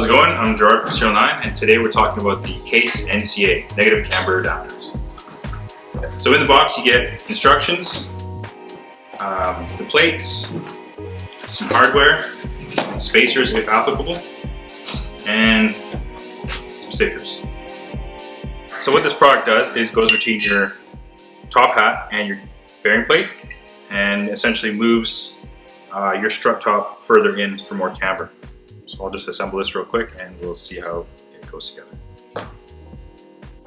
it going? I'm Gerard from SERIALNINE, and today we're talking about the CASE NCA, negative camber adapters. So in the box you get instructions, the plates, some hardware, spacers if applicable, and some stickers. So what this product does is goes between your top hat and your fairing plate and essentially moves your strut top further in for more camber. So I'll just assemble this real quick and we'll see how it goes together.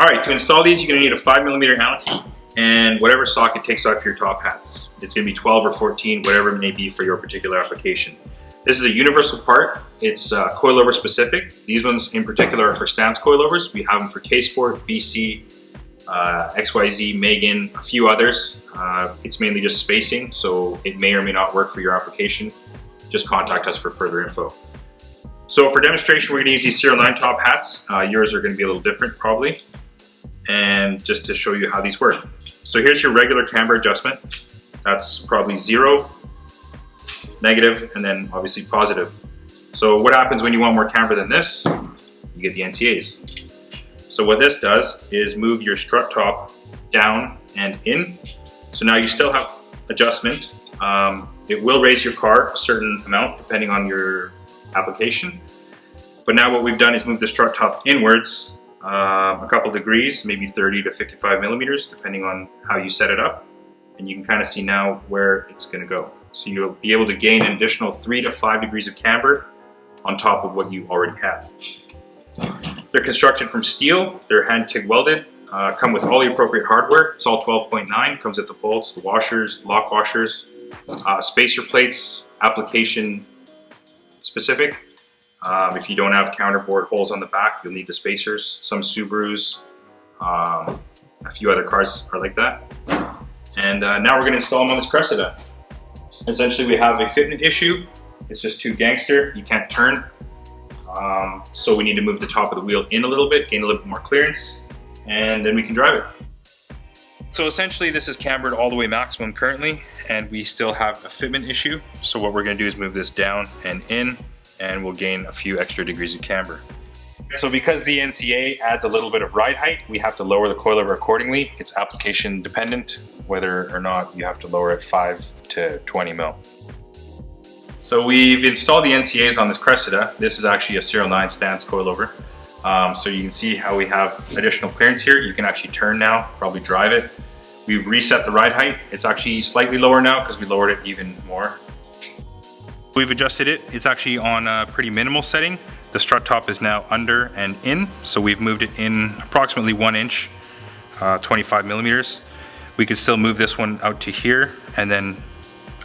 Alright, to install these you're going to need a 5mm Allen key and whatever socket takes off your top hats. It's going to be 12 or 14, whatever it may be for your particular application. This is a universal part. It's coilover specific. These ones in particular are for stance coilovers. We have them for K-Sport, BC, XYZ, Megan, a few others. It's mainly just spacing, so it may or may not work for your application. Just contact us for further info. So for demonstration, we're going to use these SERIALNINE top hats. Yours are going to be a little different probably. And just to show you how these work. So here's your regular camber adjustment. That's probably 0, negative, and then obviously positive. So what happens when you want more camber than this? You get the NCAs. So what this does is move your strut top down and in. So now you still have adjustment. It will raise your car a certain amount depending on your application. But now what we've done is move the strut top inwards a couple degrees, maybe 30 to 55 millimeters, depending on how you set it up. And you can kind of see now where it's going to go. So you'll be able to gain an additional 3 to 5 degrees of camber on top of what you already have. They're constructed from steel, they're hand TIG welded, come with all the appropriate hardware. It's all 12.9, comes with the bolts, the washers, lock washers, spacer plates, application specific. If you don't have counterbore holes on the back, you'll need the spacers. Some Subarus, a few other cars are like that. And now we're going to install them on this Cressida. Essentially we have a fitment issue. It's just too gangster, you can't turn. So we need to move the top of the wheel in a little bit, gain a little bit more clearance, and then we can drive it. So essentially this is cambered all the way maximum currently, and we still have a fitment issue. So what we're going to do is move this down and in, and we'll gain a few extra degrees of camber. So because the NCA adds a little bit of ride height, we have to lower the coilover accordingly. It's application dependent, whether or not you have to lower it 5 to 20 mil. So we've installed the NCAs on this Cressida. This is actually a SERIALNINE stance coilover. So you can see how we have additional clearance here. You can actually turn now, probably drive it. We've reset the ride height. It's actually slightly lower now because we lowered it even more. We've adjusted it. It's actually on a pretty minimal setting. The strut top is now under and in, so we've moved it in approximately 1 inch, 25 millimeters. We could still move this one out to here and then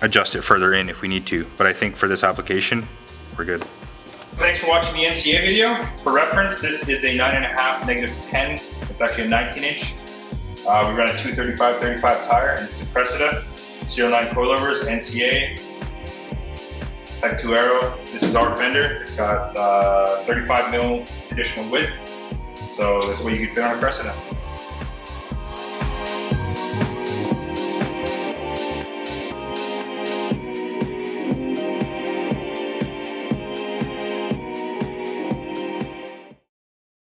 adjust it further in if we need to, but I think for this application, we're good. Thanks for watching the NCA video. For reference, this is a 9.5 -10. It's actually a 19 inch. We run a 235/35 tire, and it's a Cressida, SERIALNINE coilovers, NCA. Type 2 arrow. This is our fender. It's got 35 mil additional width, so that's what you can fit on a Cressida.